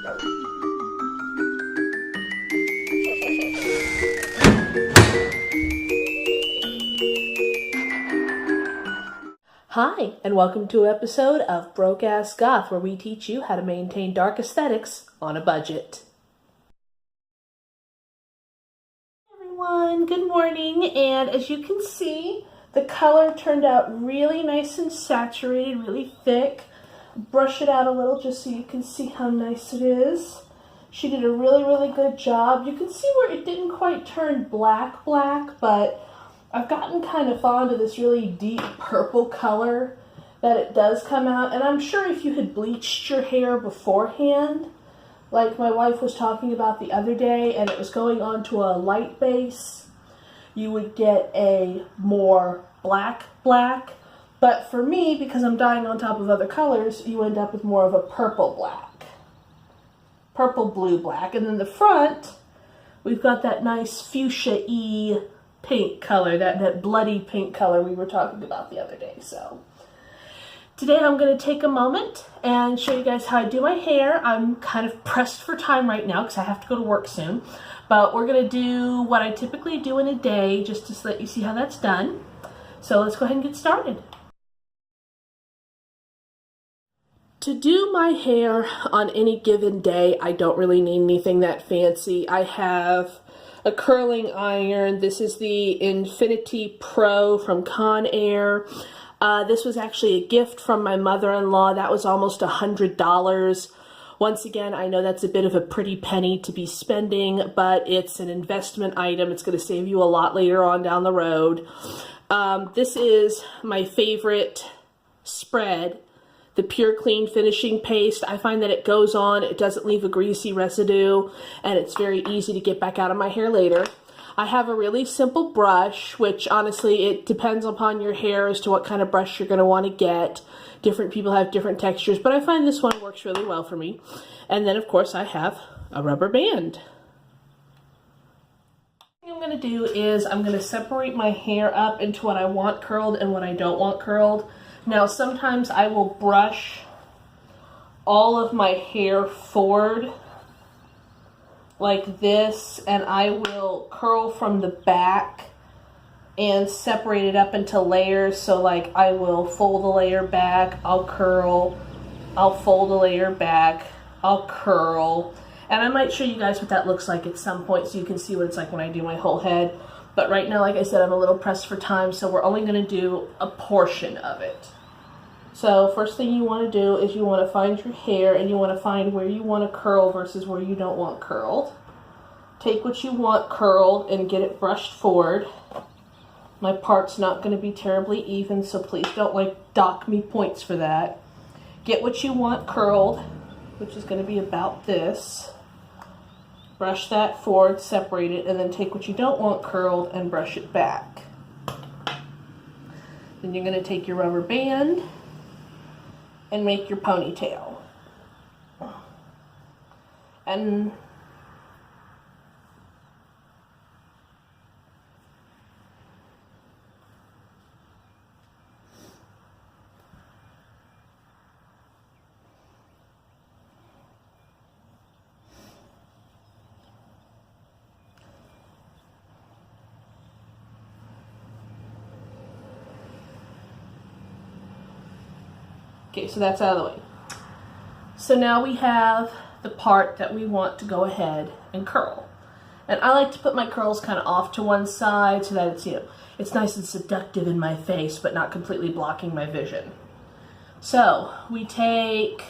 Hi, and welcome to an episode of Broke Ass Goth, where we teach you how to maintain dark aesthetics on a budget. Hey everyone, good morning, and as you can see, the color turned out really nice and saturated, really thick. Brush it out a little just so you can see how nice it is. She did a really good job. You can see where it didn't quite turn black, but I've gotten kind of fond of this really deep purple color that it does come out. And I'm sure if you had bleached your hair beforehand, like my wife was talking about the other day, and it was going on to a light base, you would get a more black. But for me, because I'm dyeing on top of other colors, you end up with more of a purple black. Purple blue black. And then the front, we've got that nice fuchsia-y pink color, that bloody pink color we were talking about the other day. So today I'm going to take a moment and show you guys how I do my hair. I'm kind of pressed for time right now because I have to go to work soon, but we're going to do what I typically do in a day just to let you see how that's done. So let's go ahead and get started. To do my hair on any given day, I don't really need anything that fancy. I have a curling iron. This is the Infinity Pro from Conair. This was actually a gift from my mother-in-law. That was almost $100. Once again, I know that's a bit of a pretty penny to be spending, but it's an investment item. It's going to save you a lot later on down the road. This is my favorite spread, the Pure Clean Finishing Paste. I find that it goes on, it doesn't leave a greasy residue, and it's very easy to get back out of my hair later. I have a really simple brush, which honestly, it depends upon your hair as to what kind of brush you're going to want to get. Different people have different textures, but I find this one works really well for me. And then, of course, I have a rubber band. What I'm going to do is I'm going to separate my hair up into what I want curled and what I don't want curled. Now, sometimes I will brush all of my hair forward like this, and I will curl from the back and separate it up into layers. So like I will fold a layer back, I'll curl, I'll fold a layer back, I'll curl. And I might show you guys what that looks like at some point so you can see what it's like when I do my whole head. But right now, like I said, I'm a little pressed for time, so we're only going to do a portion of it. So first thing you want to do is you want to find your hair and you want to find where you want to curl versus where you don't want curled. Take what you want curled and get it brushed forward. My part's not going to be terribly even, so please don't like dock me points for that. Get what you want curled, which is going to be about this. Brush that forward, separate it, and then take what you don't want curled and brush it back. Then you're going to take your rubber band and make your ponytail. And okay, so that's out of the way. So now we have the part that we want to go ahead and curl. And I like to put my curls kind of off to one side so that it's, you know, it's nice and seductive in my face, but not completely blocking my vision. So we take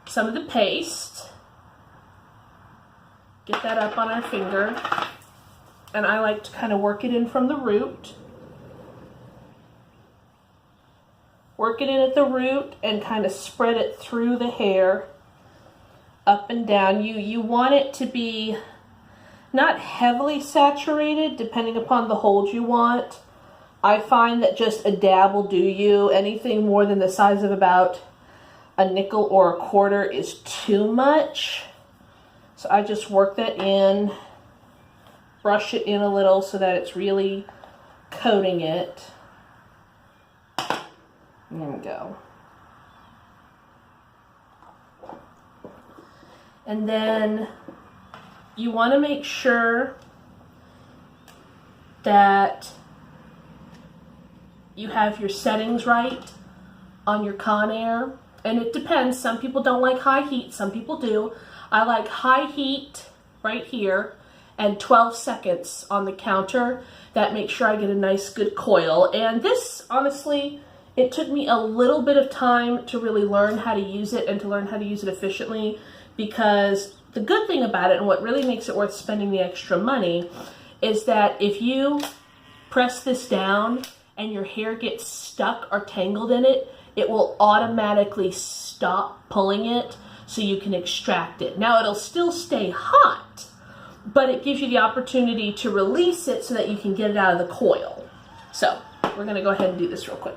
some of the paste, get that up on our finger, and I like to kind of work it in from the root. Work it in at the root and kind of spread it through the hair, up and down. You want it to be not heavily saturated, depending upon the hold you want. I find that just a dab will do you. Anything more than the size of about a nickel or a quarter is too much. So I just work that in, brush it in a little so that it's really coating it. There we go. And then you want to make sure that you have your settings right on your Conair. And it depends. Some people don't like high heat. Some people do. I like high heat right here and 12 seconds on the counter. That makes sure I get a nice good coil. And this, honestly, it took me a little bit of time to really learn how to use it and to learn how to use it efficiently, because the good thing about it and what really makes it worth spending the extra money is that if you press this down and your hair gets stuck or tangled in it, it will automatically stop pulling it so you can extract it. Now it'll still stay hot, but it gives you the opportunity to release it so that you can get it out of the coil. So we're gonna go ahead and do this real quick.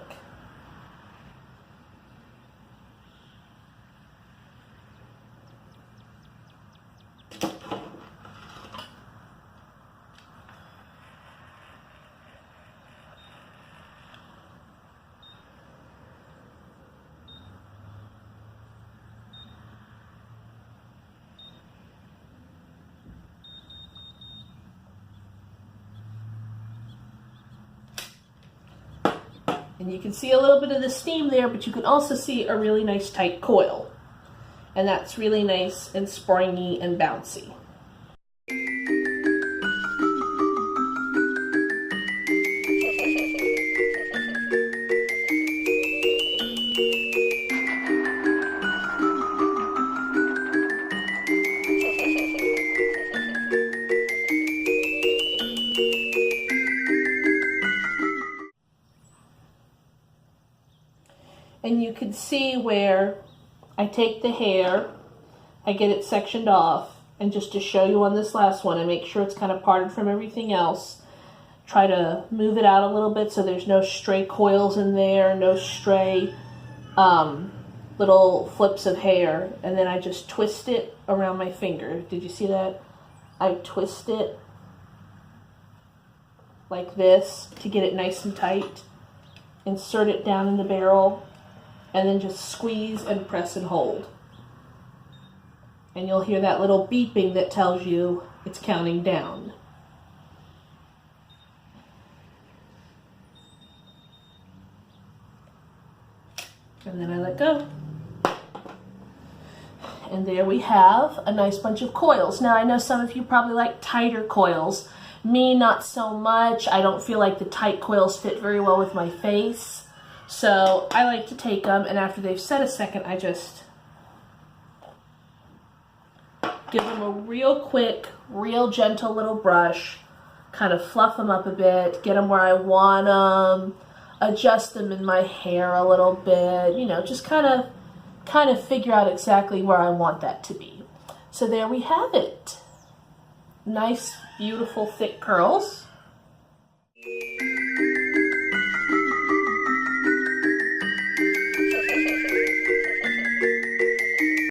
And you can see a little bit of the steam there, but you can also see a really nice tight coil. And that's really nice and springy and bouncy. And you can see where I take the hair, I get it sectioned off, and just to show you on this last one, I make sure it's kind of parted from everything else. Try to move it out a little bit so there's no stray coils in there, no stray little flips of hair. And then I just twist it around my finger. Did you see that? I twist it like this to get it nice and tight. Insert it down in the barrel. And then just squeeze and press and hold. And you'll hear that little beeping that tells you it's counting down. And then I let go. And there we have a nice bunch of coils. Now I know some of you probably like tighter coils. Me, not so much. I don't feel like the tight coils fit very well with my face. So I like to take them, and after they've set a second, I just give them a real quick, real gentle little brush, kind of fluff them up a bit, get them where I want them, adjust them in my hair a little bit, you know, just kind of figure out exactly where I want that to be. So there we have it. Nice, beautiful, thick curls.